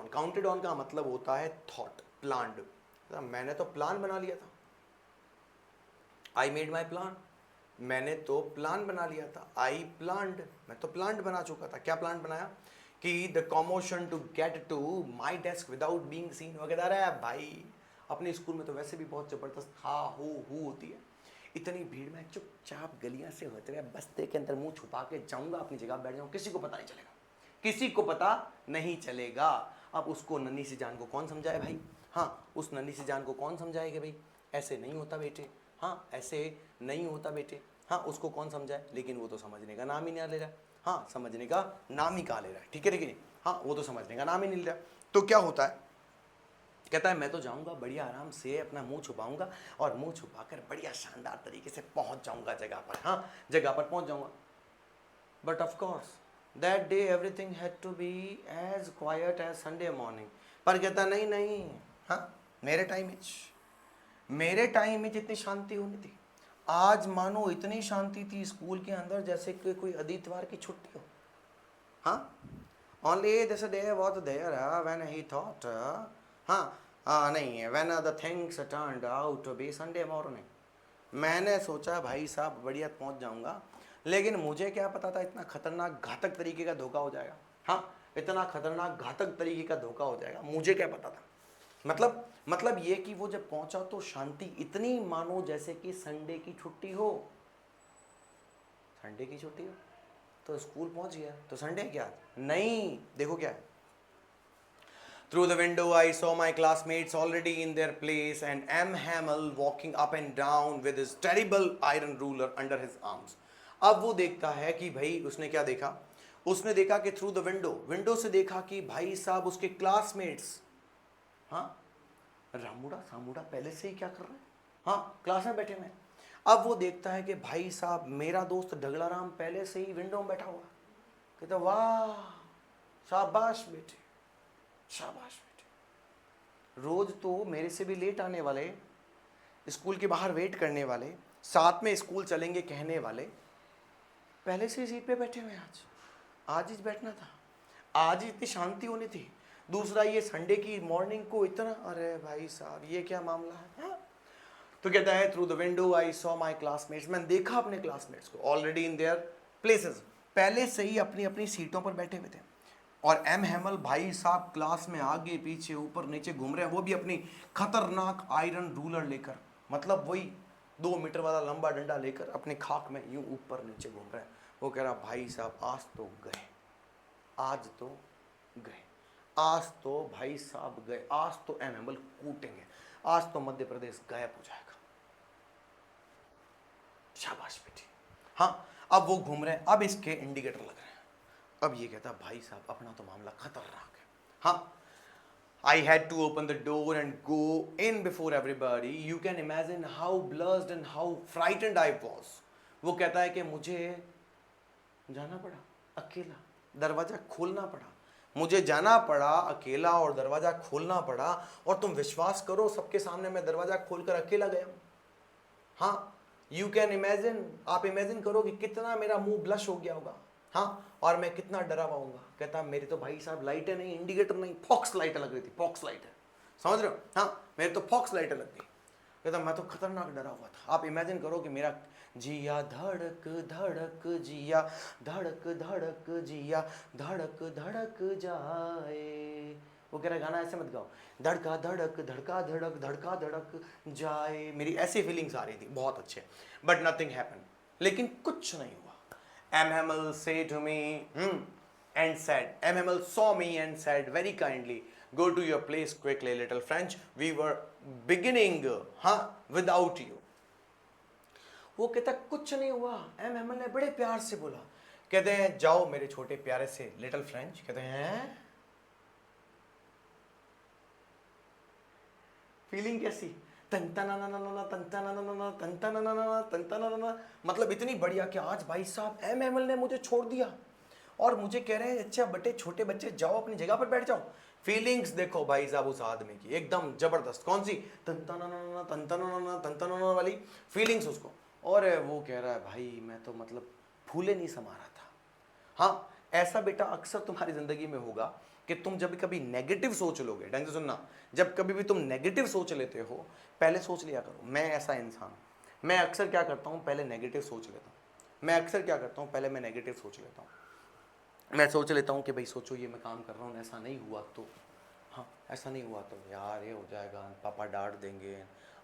ऑन का मतलब होता है थॉट, प्लान्ड। मैंने तो प्लान बना लिया था, आई मेड माई प्लान, मैंने तो प्लान बना लिया था, आई प्लान्ड, मैं तो प्लान बना चुका था। क्या प्लान बनाया? कि the commotion to get to my desk without being seen. वो कहता रहा भाई, अपने स्कूल में तो वैसे भी बहुत ज़बरदस्त हा हो होती है, इतनी भीड़ में चुपचाप गलियां से होते हुए बस्ते के अंदर मुंह छुपा के जाऊंगा, अपनी जगह बैठ जाऊंगा, किसी को पता नहीं चलेगा, किसी को पता नहीं चलेगा। अब उसको नन्ही सी जान को कौन समझाए भाई? हाँ, उस नन्ही सी जान को कौन समझाए कि भाई ऐसे नहीं होता बेटे, हाँ ऐसे नहीं होता बेटे, हाँ उसको कौन समझाए? लेकिन वो तो समझने का नाम ही नहीं ले रहा, हाँ समझने का नाम ही कहाँ ले रहा है, ठीक है नहीं? हाँ, वो तो समझने का नाम ही नहीं ले रहा। तो क्या होता है, कहता है मैं तो जाऊंगा बढ़िया आराम से, अपना मुंह छुपाऊंगा और मुंह छुपाकर बढ़िया शानदार तरीके से पहुंच जाऊंगा जगह पर, हाँ जगह पर पहुंच जाऊंगा। But of course that day everything had to be as quiet as Sunday morning. पर कहता नहीं, हाँ मेरे टाइम में जितनी शांति होनी थी, आज मानो इतनी शांति थी स्कूल के अंदर जैसे कि कोई आदित्यवार की छुट्टी हो। हाँ, only this day was there when he thought, हाँ नहीं, when the things turned out to be Sunday morning. मैंने सोचा भाई साहब बढ़िया पहुंच जाऊंगा, लेकिन मुझे क्या पता था इतना खतरनाक घातक तरीके का धोखा हो जाएगा। हाँ, इतना खतरनाक घातक तरीके का धोखा हो जाएगा, मुझे क्या पता था। मतलब ये कि वो जब पहुंचा तो शांति इतनी मानो जैसे कि संडे की छुट्टी हो। संडे की छुट्टी हो तो स्कूल पहुंच गया तो संडे क्या? नहीं, देखो क्या है। Through the window I saw my classmates already in their place and M. Hamel walking up and down with his terrible iron ruler under his arms. अब वो देखता है कि भाई उसने क्या देखा? उसने देखा कि थ्रू द विंडो से देखा कि भाई साहब उसके क्लासमेट्स, हाँ रामूड़ा सामूड़ा पहले से ही क्या कर रहे हैं, हाँ क्लास में बैठे हुए। अब वो देखता है कि भाई साहब मेरा दोस्त ढगला राम पहले से ही विंडो में बैठा हुआ। कहता वाह शाबाश बेटे, शाबाश बेटे। रोज तो मेरे से भी लेट आने वाले, स्कूल के बाहर वेट करने वाले, साथ में स्कूल चलेंगे कहने वाले, पहले से ही सीट पे बैठे हुए। आज ही बैठना था, आज ही इतनी शांति होनी थी। दूसरा ये संडे की मॉर्निंग को इतना, अरे भाई साहब ये क्या मामला है, हाँ? तो कहता है through the window I saw my classmates, मैंने देखा अपने क्लासमेट्स को ऑलरेडी इन देयर प्लेसेस, पहले से ही अपनी अपनी सीटों पर बैठे हुए थे। और एम हेमल भाई साहब क्लास में आगे पीछे ऊपर नीचे घूम रहे हैं, वो भी अपनी खतरनाक आयरन रूलर लेकर। मतलब वही 2 मीटर वाला लंबा डंडा लेकर अपने खाक में यूं ऊपर नीचे घूम रहा है। वो कह रहा भाई साहब आज तो गए, आज तो गए, आज तो भाई साहब गए, आज तो एमएमएल कूटेंगे, आज तो मध्य प्रदेश गायब हो जाएगा। शाबाश बेटी। हाँ, अब वो घूम रहे हैं, अब इसके इंडिकेटर लग रहे हैं। अब ये कहता भाई साहब अपना तो मामला खतरनाक है। हाँ, I had to open the door and go in before everybody. You can imagine how blushed and how frightened I was. वो कहता है कि मुझे जाना पड़ा अकेला, दरवाजा खोलना पड़ा, मुझे जाना पड़ा अकेला और दरवाजा खोलना पड़ा, और तुम विश्वास करो सबके सामने मैं दरवाजा खोलकर अकेला गया हूं। हाँ, यू कैन इमेजिन, आप इमेजिन करो कि कितना मेरा मुंह ब्लश हो गया होगा। हाँ, और मैं कितना डरा हुआ। कहता मेरी तो भाई साहब लाइटें नहीं, इंडिकेटर नहीं, फॉक्स लाइटें लग रही थी, फॉक्स लाइटें, समझ रहे हो। हाँ, मेरे तो फॉक्स लाइटें लग गई। कहता मैं तो खतरनाक डरा हुआ था। आप इमेजिन करो कि मेरा जिया धड़क धड़क जिया, धड़क धड़क जिया, धड़क धड़क जाए। वो कह रहा गाना ऐसे मत गाओ, धड़का धड़क धड़का धड़क धड़का धड़क जाए। मेरी ऐसी फीलिंग्स आ रही थी, बहुत अच्छे, बट नथिंग हैपन, लेकिन कुछ नहीं हुआ। MML say to me and said, MML saw me and said very kindly, go to your place quickly, little French. We were beginning without you. वो कहता कुछ नहीं हुआ। MML ने बड़े प्यार से बोला, कहते हैं जाओ मेरे छोटे प्यारे से लिटिल फ्रेंच। कहते हैं फीलिंग कैसी, मतलब इतनी बढ़िया कि आज भाई साहब एमएमएल ने मुझे छोड़ दिया और मुझे कह रहे हैं अच्छा बटे छोटे बच्चे जाओ अपनी जगह पर बैठ जाओ। फीलिंग्स देखो भाई साहब उस आदमी की एकदम जबरदस्त, कौन सी तंतना वाली फीलिंग्स उसको। और वो कह रहा है भाई मैं तो मतलब फूले नहीं समा रहा था। हाँ, ऐसा बेटा अक्सर तुम्हारी जिंदगी में होगा कि तुम जब कभी नेगेटिव सोच लोगे, ढंग से सुनना, जब कभी भी तुम नेगेटिव सोच लेते हो पहले सोच लिया करो मैं ऐसा इंसान, मैं अक्सर क्या करता हूँ पहले नेगेटिव सोच लेता हूँ, मैं अक्सर क्या करता हूँ पहले मैं नेगेटिव सोच लेता हूँ। मैं सोच लेता हूँ कि भाई सोचो ये मैं काम कर रहा हूँ, ऐसा नहीं हुआ तो, हाँ ऐसा नहीं हुआ तो यार ये हो जाएगा, पापा डांट देंगे,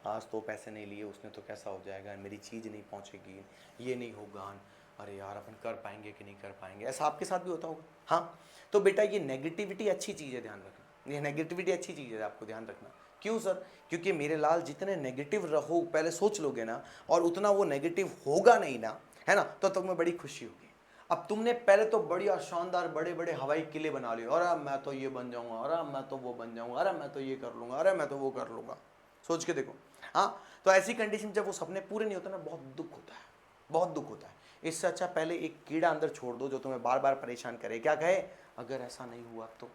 आज तो पैसे नहीं लिए उसने तो कैसा हो जाएगा, मेरी चीज़ नहीं पहुँचेगी, ये नहीं होगा, अरे यार अपन कर पाएंगे कि नहीं कर पाएंगे। ऐसा आपके साथ भी होता होगा। हाँ, तो बेटा ये नेगेटिविटी अच्छी चीज़ है, ध्यान रखना, ये नेगेटिविटी अच्छी चीज़ है, आपको ध्यान रखना। क्यों सर? क्योंकि मेरे लाल जितने नेगेटिव रहो पहले सोच लोगे ना और उतना वो नेगेटिव होगा नहीं ना, है ना, तो तुम्हें बड़ी खुशी होगी। अब तुमने पहले तो बढ़िया शानदार बड़े बड़े हवाई किले बना लिए, अरे मैं तो ये बन जाऊंगा, अरे मैं तो वो बन जाऊंगा, अरे मैं तो ये कर लूंगा, अरे मैं तो वो कर लूंगा, सोच के देखो। हाँ, तो ऐसी कंडीशन जब वो सपने पूरे नहीं होते ना बहुत दुख होता है, बहुत दुख होता है। इससे अच्छा पहले एक कीड़ा अंदर छोड़ दो जो तुम्हें बार बार परेशान करे, क्या कहे, अगर ऐसा नहीं हुआ तो,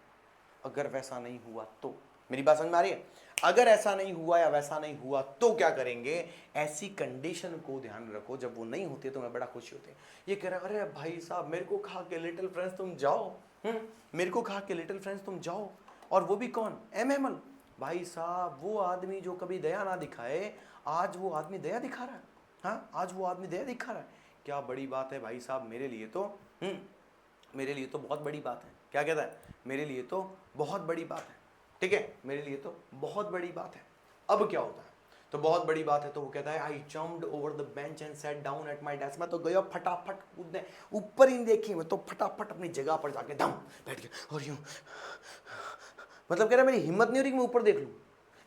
अगर वैसा नहीं हुआ तो। मेरी बात समझ में आ रही है? अगर ऐसा नहीं हुआ या वैसा नहीं हुआ तो क्या करेंगे, ऐसी कंडीशन को ध्यान रखो, जब वो नहीं होती है तो मैं बड़ा खुशी होती है। ये कह रहा है अरे भाई साहब मेरे को खा के लिटिल फ्रेंड्स तुम जाओ, मेरे को खा के लिटिल फ्रेंड्स तुम जाओ, और वो भी कौन, एमएमएल। भाई साहब वो आदमी जो कभी दया ना दिखाए आज वो आदमी दया दिखा रहा है। हाँ, आज वो आदमी दया दिखा रहा है, क्या बड़ी बात है भाई साहब, मेरे लिए तो मेरे लिए तो बहुत बड़ी बात है। क्या कहता है, मेरे लिए तो बहुत बड़ी बात है, ठीक है, मेरे लिए तो बहुत बड़ी बात है। अब क्या होता है, तो बहुत बड़ी बात है तो वो कहता है आई jumped over the bench and sat down at my desk. मैं तो गया फटाफट कूदने, ऊपर ही देखी मैं तो फटाफट अपनी जगह पर जाके दम बैठ गया और यूं, मतलब कह रहा है मेरी हिम्मत नहीं हो रही कि मैं ऊपर देख लूं,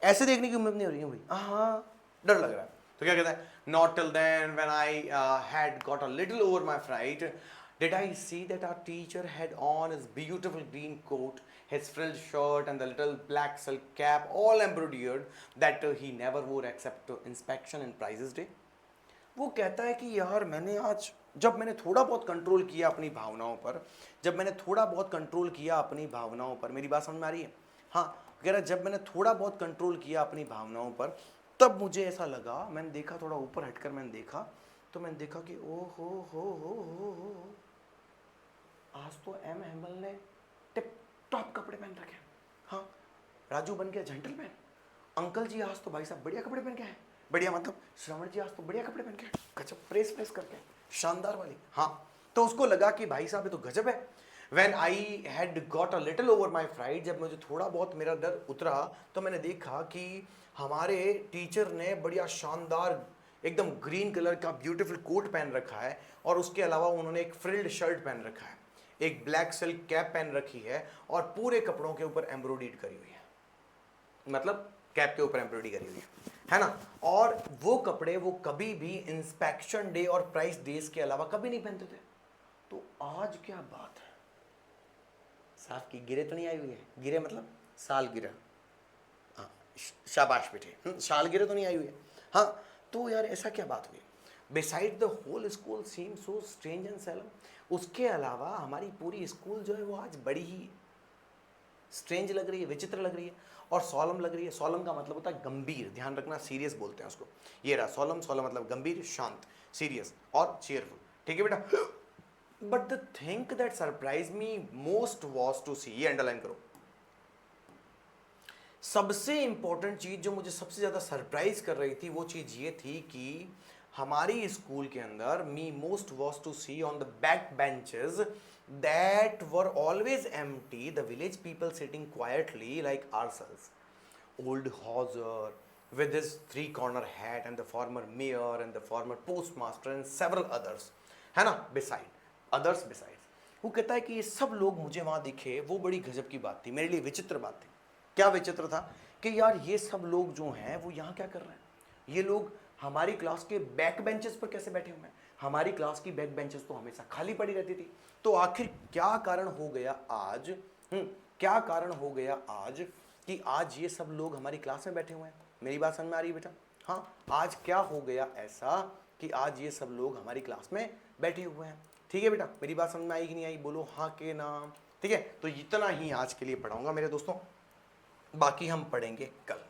ऐसे देखने की हिम्मत नहीं हो रही है भाई, हाँ डर लग रहा है। तो क्या कहता है, not till then when I had got a little over my fright did I see that our teacher had on his beautiful green coat, his frilled shirt and the little black silk cap all embroidered that he never wore except to inspection and prizes day। वो कहता है कि यार मैंने आज जब मैंने थोड़ा बहुत कंट्रोल किया अपनी भावनाओं पर, जब मैंने थोड़ा बहुत कंट्रोल किया अपनी भावनाओं पर, मेरी बात समझ में आ रही है? हाँ, कह रहा जब मैंने थोड़ा बहुत कंट्रोल किया अपनी भावनाओं पर तब मुझे ऐसा लगा, मैंने देखा थोड़ा ऊपर हटकर मैंने देखा तो मैंने देखा कि ओ हो आज तो एमएमएल ने टिप टॉप कपड़े पहन रखे हैं। हाँ, राजू बन गया जेंटलमैन, अंकल जी आज तो भाई साहब बढ़िया कपड़े पहन के हैं, बढ़िया मतलब श्रवण जी आज तो बढ़िया कपड़े पहन के हैं, गजब प्रेस करके शानदार वाली। हाँ, तो उसको लगा कि भाई साहब ये तो गजब है। When I had got a little over my fright, जब मुझे थोड़ा बहुत मेरा डर उतरा तो मैंने देखा कि हमारे टीचर ने बढ़िया शानदार एकदम ग्रीन कलर का ब्यूटीफुल कोट पहन रखा है, और उसके अलावा उन्होंने एक फ्रिल्ड शर्ट पहन रखा है, एक ब्लैक सिल्क कैप पहन रखी है, और पूरे कपड़ों के ऊपर एम्ब्रॉयडरी करी हुई है, मतलब कैप के ऊपर एम्ब्रॉयडरी करी हुई है ना। और वो कपड़े वो कभी भी इंस्पेक्शन डे और प्राइस डेज के अलावा कभी नहीं पहनते थे। तो आज क्या बात है, साफ की गिरे तो नहीं आई हुई है, गिरे मतलब साल गिरा, हाँ शाबाश बेटे, साल गिरे तो नहीं आई हुई है। हाँ तो यार ऐसा क्या बात हुई, beside the whole school seem so strange and solemn, उसके अलावा हमारी पूरी स्कूल जो है वो आज बड़ी ही स्ट्रेंज लग रही है, विचित्र लग रही है, और सॉलम लग रही है। सॉलम का मतलब होता है गंभीर, ध्यान रखना, सीरियस बोलते हैं उसको। ये रहा सॉलम, सॉलम मतलब गंभीर, शांत, सीरियस और चेयरफुल, ठीक है बेटा। But the thing that surprised me most was to see, ये अंडरलाइन करो, सबसे इंपॉर्टेंट चीज जो मुझे सबसे ज्यादा सरप्राइज कर रही थी वो चीज ये थी कि हमारी स्कूल के अंदर me most was to see on the back benches that were always empty, the village people sitting quietly like ourselves. Old Hauser with his three-corner hat and the former mayor and the former postmaster and several others, है ना, besides. वो कहता है कि ये सब लोग मुझे वहाँ दिखे, वो बड़ी गजब की बात थी, मेरे लिए विचित्र बात थी। क्या विचित्र था कि यार ये सब लोग जो हैं वो यहाँ क्या कर रहे हैं, ये लोग हमारी क्लास के बैक बेंचेस पर कैसे बैठे हुए हैं, हमारी क्लास की बैक बेंचेस तो हमेशा खाली पड़ी रहती थी। तो आखिर क्या कारण हो गया आज, क्या कारण हो गया आज कि आज ये सब लोग हमारी क्लास में बैठे हुए हैं, मेरी बात समझ में आ रही है बेटा। हाँ आज क्या हो गया ऐसा कि आज ये सब लोग हमारी क्लास में बैठे हुए हैं, ठीक है बेटा, मेरी बात समझ में आई कि नहीं आई, बोलो हाँ के नाम, ठीक है। तो इतना ही आज के लिए पढ़ाऊंगा मेरे दोस्तों, बाकी हम पढ़ेंगे कल।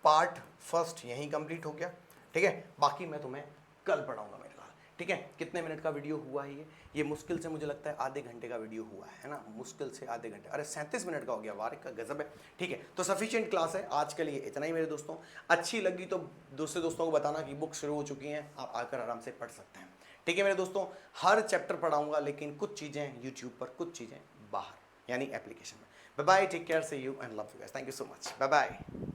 पार्ट फर्स्ट यहीं कंप्लीट हो गया, ठीक है, बाकी मैं तुम्हें कल पढ़ाऊंगा मेरे लाल, ठीक है। कितने मिनट का वीडियो हुआ है ये मुश्किल से मुझे लगता है आधे घंटे का वीडियो हुआ है ना, मुश्किल से आधे घंटे, अरे 37 मिनट का हो गया, वाह का गजब है, ठीक है। तो सफिशिएंट क्लास है आज के लिए, इतना ही मेरे दोस्तों। अच्छी लगी तो दूसरे दोस्तों को बताना कि बुक शुरू हो चुकी हैं, आप आकर आराम से पढ़ सकते हैं, ठीक है मेरे दोस्तों। हर चैप्टर पढ़ाऊंगा, लेकिन कुछ चीज़ें यूट्यूब पर, कुछ चीज़ें बाहर, यानी एप्लीकेशन में। Bye bye, take care, see you and love you guys, thank you so much, bye bye.